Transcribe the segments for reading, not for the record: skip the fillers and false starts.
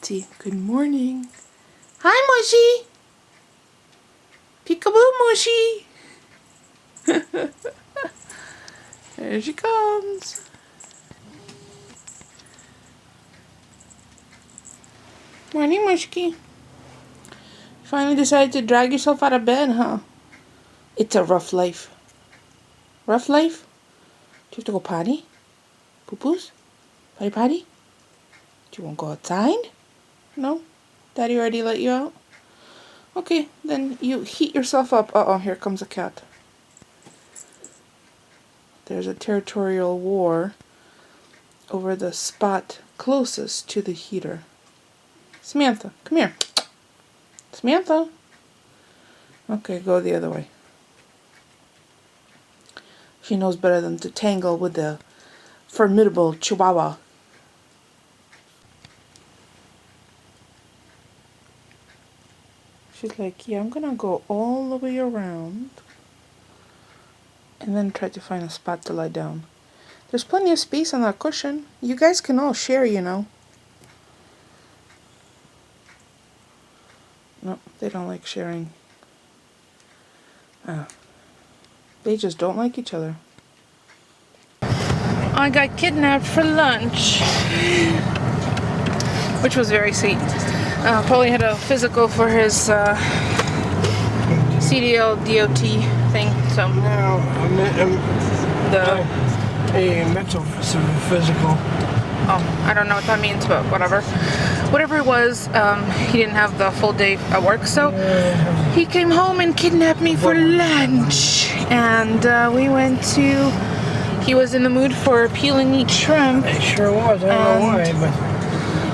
Let's see. Good morning. Hi, Mushy. Peekaboo, Mushy. There she comes. Morning, Mushki. Finally decided to drag yourself out of bed, huh? It's a rough life. Rough life? Do you have to go potty? Poo-poos? Potty potty? Do you want to go outside? No? Daddy already let you out? Okay, then you heat yourself up. Uh-oh, here comes a cat. There's a territorial war over the spot closest to the heater. Samantha, come here. Samantha. Okay, go the other way. She knows better than to tangle with the formidable Chihuahua. She's like, yeah, I'm gonna go all the way around and then try to find a spot to lie down. There's plenty of space on that cushion. You guys can all share, you know. No, they don't like sharing. They just don't like each other. I got kidnapped for lunch, which was very sweet. Paulie had a physical for his CDL DOT thing, so. No, a mental physical. Oh, I don't know what that means, but whatever. Whatever it was, he didn't have the full day at work, so he came home and kidnapped me for lunch. And we went to, he was in the mood for peel and eat shrimp. It sure was, I don't know why, but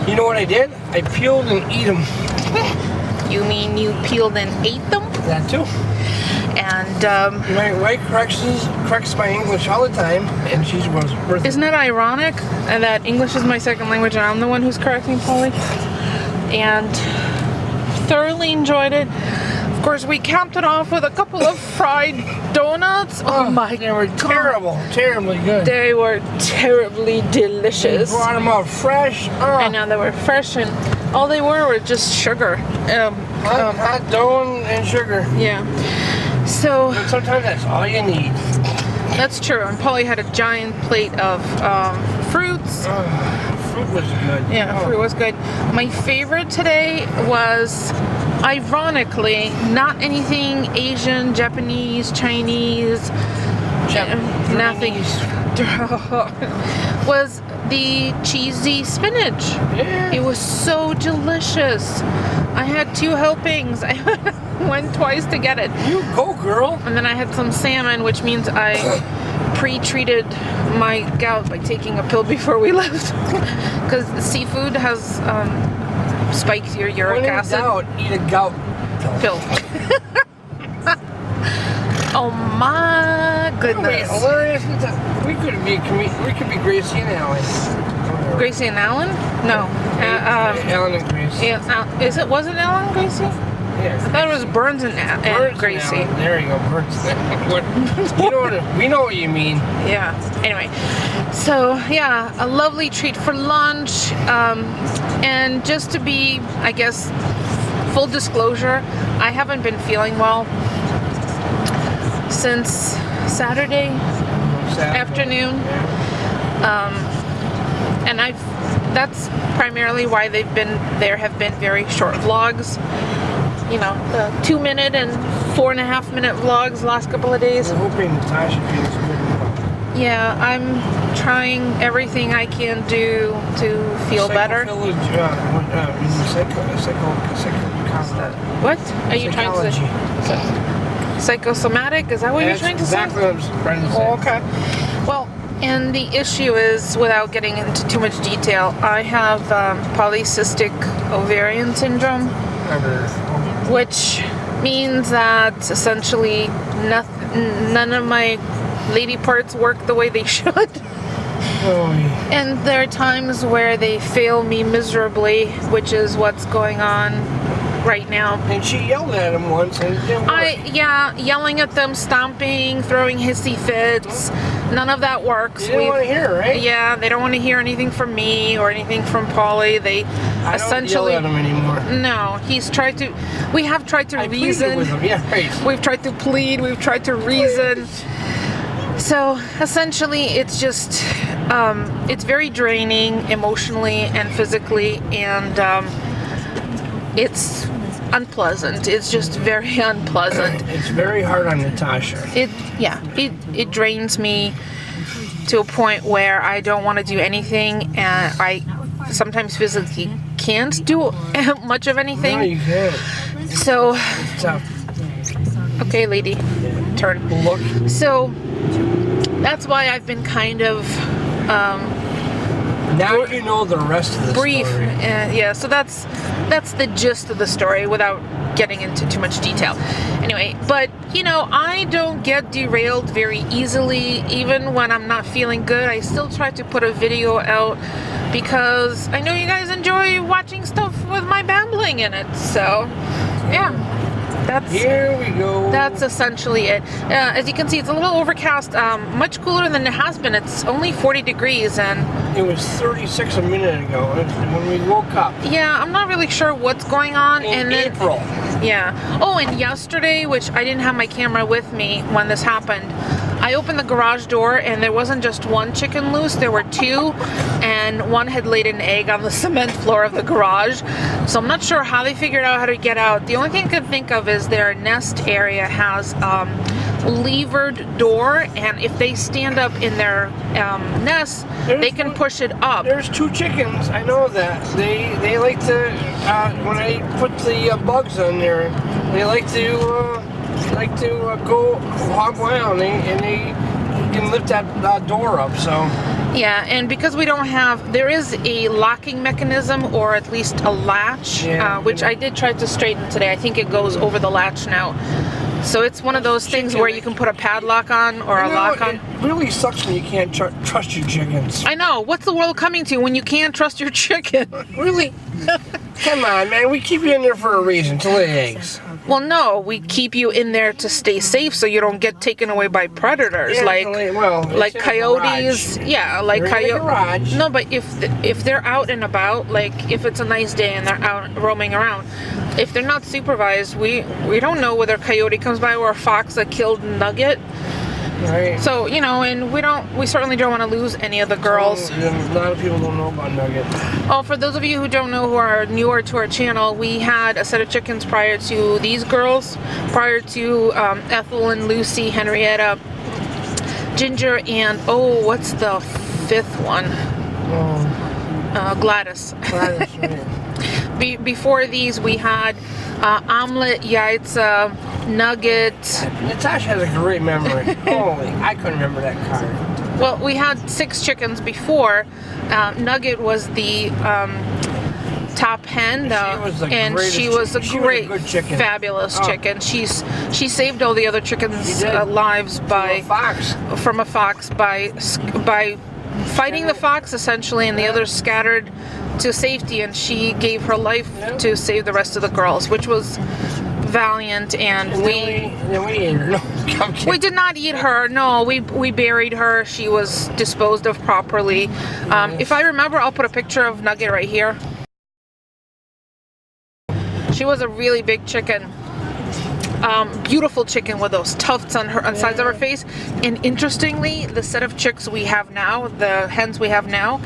you know what I did? I peeled and eat them. You mean you peeled and ate them? That too. And my wife corrects my English all the time, and she's worth it. Isn't it ironic that English is my second language and I'm the one who's correcting Paulie? And thoroughly enjoyed it. Of course, we capped it off with a couple of fried donuts. Oh my God. They were terribly good. They were terribly delicious. They brought them out fresh. I know, they were fresh, and all they were just sugar. Hot dough and sugar. Yeah. So but sometimes that's all you need. That's true. And Paulie had a giant plate of fruits. Fruit was good. Yeah, fruit was good. My favorite today was, ironically, not anything Asian, Japanese, Chinese, nothing. Was the cheesy spinach. Yeah. It was so delicious. I had 2 helpings. I went twice to get it. You go, girl. And then I had some salmon, which means I pre-treated my gout by taking a pill before we left. Because seafood has spikes your uric acid. Eat a gout pill. Oh my goodness. We could be Gracie and Alan. Gracie and Alan? No. Alan and Gracie. Was it Alan and Gracie? Yeah. I thought it was Burns and Gracie. And there you go, Burns and we know what you mean. Yeah. Anyway, so yeah, a lovely treat for lunch. And just to be, I guess, full disclosure, I haven't been feeling well since Saturday afternoon. And that's primarily why there have been very short vlogs. You know, the 2-minute and 4.5-minute vlogs the last couple of days. I'm hoping Natasha feels good. Yeah, I'm trying everything I can do to feel better. What are you trying to say? Psychosomatic? Is that what you're trying to say? Exactly what I'm trying to say. Oh, okay. Well, and the issue is, without getting into too much detail, I have polycystic ovarian syndrome, which means that essentially none of my lady parts work the way they should. Oh, yeah. And there are times where they fail me miserably, which is what's going on right now. And she yelled at him once and it didn't work. Yeah, yelling at them, stomping, throwing hissy fits. None of that works. They didn't want to hear, right? Yeah, they don't want to hear anything from me or anything from Polly. They I essentially don't yell at him anymore. No, we have tried to reason. With him. Yeah, right. We've tried to plead, we've tried to reason. So essentially it's just it's very draining emotionally and physically, and it's unpleasant. It's just very unpleasant. It's very hard on Natasha. It drains me to a point where I don't want to do anything, and I sometimes physically can't do much of anything. No, you can't. So It's tough. Okay, lady, turn. Look. So that's why I've been kind of Now you know the rest of the brief. story. Yeah, so that's the gist of the story without getting into too much detail. Anyway, but you know, I don't get derailed very easily. Even when I'm not feeling good, I still try to put a video out because I know you guys enjoy watching stuff with my babbling in it. So yeah. Here we go. That's essentially it. As you can see, it's a little overcast, much cooler than it has been. It's only 40 degrees, and it was 36 a minute ago when we woke up. Yeah, I'm not really sure what's going on. In April. Yeah. Oh, and yesterday, which I didn't have my camera with me when this happened, I opened the garage door and there wasn't just one chicken loose, there were two, and one had laid an egg on the cement floor of the garage. So I'm not sure how they figured out how to get out. The only thing I could think of is their nest area has levered door, and if they stand up in their nest, they can push it up. There's two chickens, I know that. They like to, when I put the bugs on there, they like to go hog wild, and they can lift that door up. So yeah, and because we don't have, there is a locking mechanism, or at least a latch, which I did try to straighten today. I think it goes over the latch now. So it's one of those things where you can put a padlock on or a lock on. It really sucks when you can't trust your chickens. I know. What's the world coming to when you can't trust your chicken? Really? Come on, man. We keep you in there for a reason, to lay eggs. Well, no, we keep you in there to stay safe so you don't get taken away by predators, Yeah, like coyotes. Yeah, like coyotes. No, but if they're out and about, like if it's a nice day and they're out roaming around, if they're not supervised, we don't know whether a coyote comes by or a fox that killed Nugget. Right. So, you know, and we certainly don't want to lose any of the girls. A lot of people don't know about Nugget. Oh, for those of you who don't know, who are newer to our channel, we had a set of chickens prior to these girls, prior to Ethel and Lucy, Henrietta, Ginger, and oh, what's the fifth one? Gladys. Gladys, right. Before these, we had Omelet, Yaitza, Nugget. Natasha has a great memory. Holy, I couldn't remember that card. Well, we had 6 chickens before. Nugget was the top hen, she was a great, good chicken. fabulous chicken. She saved all the other chickens' lives from a fox by fighting the fox essentially, and the others scattered to safety, and she gave her life to save the rest of the girls, which was valiant. And we ate her. No, I'm kidding. We did not eat her. No, we buried her. She was disposed of properly. If I remember, I'll put a picture of Nugget right here. She was a really big chicken. Beautiful chicken with those tufts on sides of her face. And interestingly, the set of chicks we have now, the hens we have now,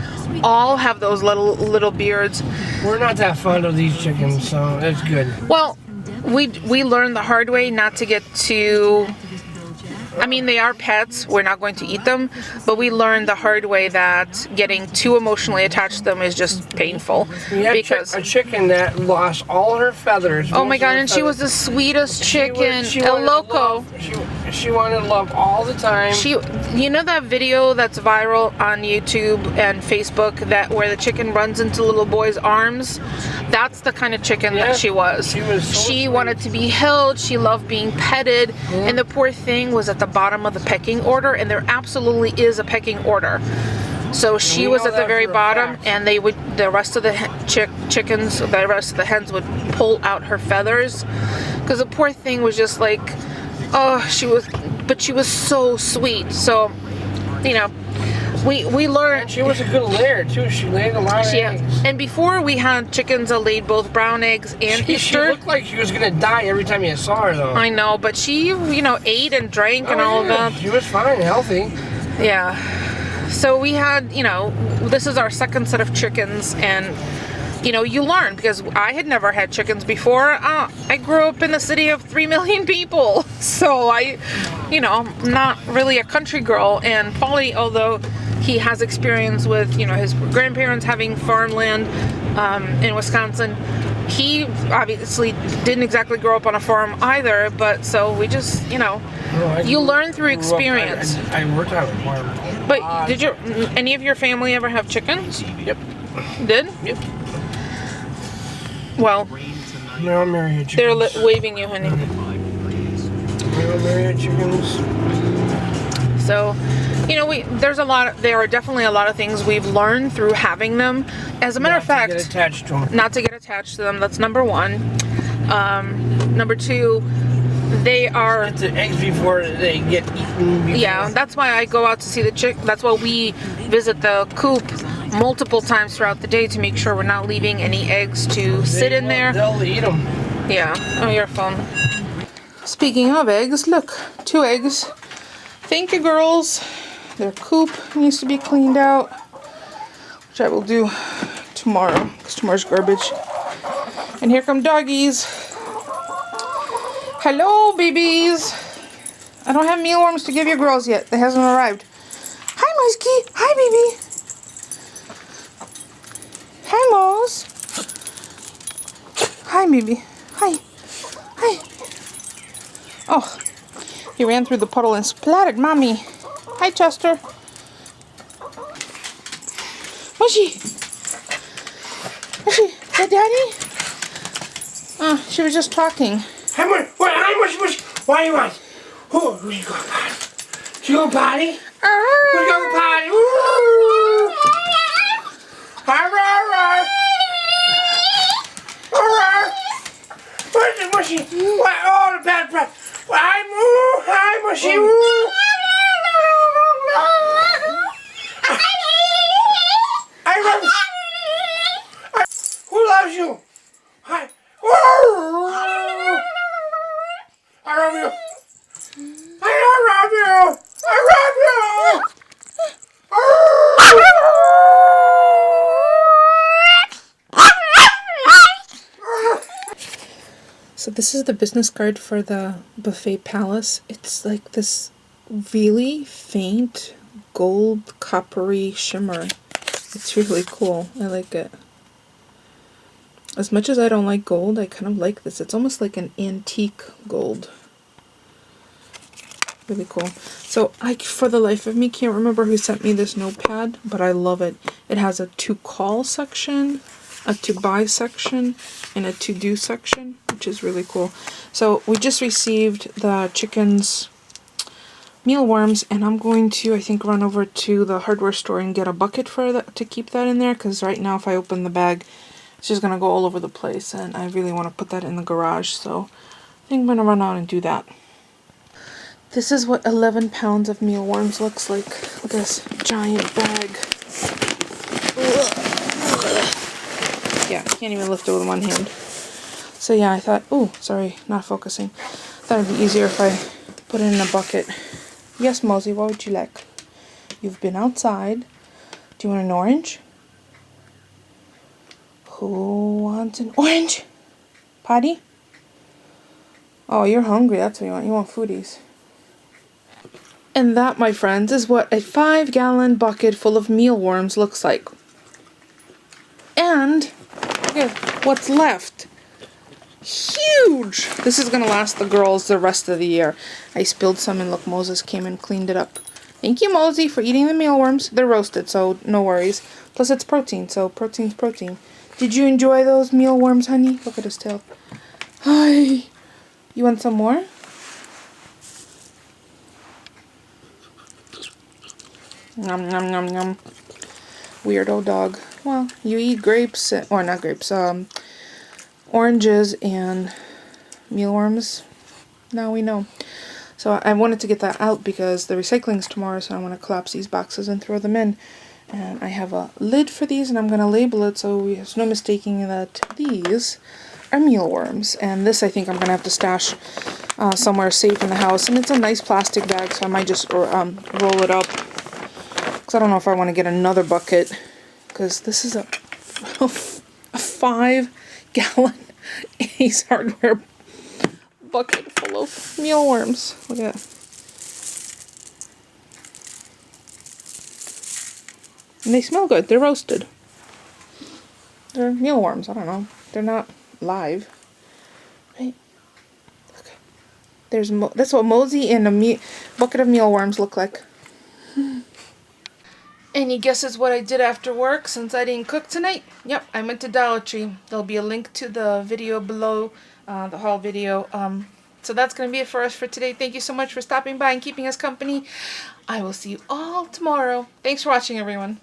all have those little beards. We're not that fond of these chickens, so that's good. Well, we learned the hard way not to get too... I mean, they are pets. We're not going to eat them, but we learned the hard way that getting too emotionally attached to them is just painful. We had a chicken that lost all her feathers. Oh my God! And she was the sweetest chicken, El Loco. She wanted love all the time. You know that video that's viral on YouTube and Facebook where the chicken runs into little boy's arms? That's the kind of chicken that she was. She wanted to be held. She loved being petted, and the poor thing was at the bottom of the pecking order, and there absolutely is a pecking order. So she was at the very bottom, and the rest of the chickens, the rest of the hens would pull out her feathers, because the poor thing was just like, oh, she was so sweet. So, you know, we learned. And she was a good layer too. She laid a lot of eggs. And before we had chickens that laid both brown eggs and Easter. She looked like she was gonna die every time you saw her, though. I know, but she, you know, ate and drank and all of that. She was fine, healthy. Yeah. So we had, you know, this is our second set of chickens, and, you know, you learn, because I had never had chickens before. I grew up in a city of 3 million people, so you know, I'm not really a country girl. And Paulie, although he has experience with, you know, his grandparents having farmland in Wisconsin, he obviously didn't exactly grow up on a farm either, but so we just, you know, you learn through experience. I worked on a farm. But did any of your family ever have chickens? Yep. Did? Yep. Well, No, Marriott chickens. they're waving you, honey. No, Marriott chickens. So, you know, there are definitely a lot of things we've learned through having them. As a matter of fact, Not to get attached to them. not to get attached to them. That's number one. Number two, they are. Get the eggs before they get eaten. Yeah, that's why I go out to see the chick. That's why we visit the coop multiple times throughout the day to make sure we're not leaving any eggs to sit in there. They'll eat them. Yeah. Oh, your phone. Speaking of eggs, look, 2 eggs. Thank you, girls. Their coop needs to be cleaned out, which I will do tomorrow, because tomorrow's garbage. And here come doggies. Hello, babies. I don't have mealworms to give you girls yet. They hasn't arrived. Hi, Muskie. Hi, baby. Hi, Mose. Hi, baby. Hi. Hi. Oh, he ran through the puddle and splattered Mommy. Hi, Chester. Mushy. Mushy. Is that Daddy? Oh, she was just talking. Hi, Mush. Why you want? Who you going potty? She going potty? Who going potty? Woo! Where's the Mushy? What? Oh, the bad breath. Hi, Mushy. Woo! Who loves you? Hi. I love you. So this is the business card for the Buffet Palace. It's like this really faint gold coppery shimmer. It's really cool. I like it. As much as I don't like gold, I kind of like this. It's almost like an antique gold. Really cool. So I, for the life of me, can't remember who sent me this notepad, but I love it. It has a to call section, a to buy section, and a to do section, which is really cool. So we just received the chickens' mealworms, and I'm going to, I think, run over to the hardware store and get a bucket for that, to keep that in there, because right now if I open the bag, it's just going to go all over the place, and I really want to put that in the garage, so I think I'm going to run out and do that. This is what 11 pounds of mealworms looks like. Look at this giant bag. Yeah, I can't even lift it with one hand. So yeah, I thought, oh, sorry, not focusing. Thought it'd be easier if I put it in a bucket. Yes, Mosey, what would you like? You've been outside. Do you want an orange? Who wants an orange? Patty? Oh, you're hungry, that's what you want. You want foodies. And that, my friends, is what a 5-gallon bucket full of mealworms looks like. And look at what's left. Huge! This is going to last the girls the rest of the year. I spilled some and look, Moses came and cleaned it up. Thank you, Mosey, for eating the mealworms. They're roasted, so no worries. Plus it's protein, so protein's protein. Did you enjoy those mealworms, honey? Look at his tail. Hi! You want some more? Nom nom nom nom. weirdo dog. Well, you eat grapes, or not grapes, oranges and mealworms. Now we know. So I wanted to get that out because the recycling's tomorrow, so I want to collapse these boxes and throw them in. And I have a lid for these, and I'm going to label it so there's no mistaking that these are mealworms. And this I think I'm going to have to stash somewhere safe in the house. And it's a nice plastic bag, so I might just roll it up. Because I don't know if I want to get another bucket. Because this is a 5-gallon Ace Hardware bucket full of mealworms. Look at that. And they smell good. They're roasted. They're mealworms. I don't know. They're not live. Right? Okay. That's what Mosey and a bucket of mealworms look like. Any guesses what I did after work since I didn't cook tonight? Yep, I went to Dollar Tree. There'll be a link to the video below, the haul video. So that's going to be it for us for today. Thank you so much for stopping by and keeping us company. I will see you all tomorrow. Thanks for watching, everyone.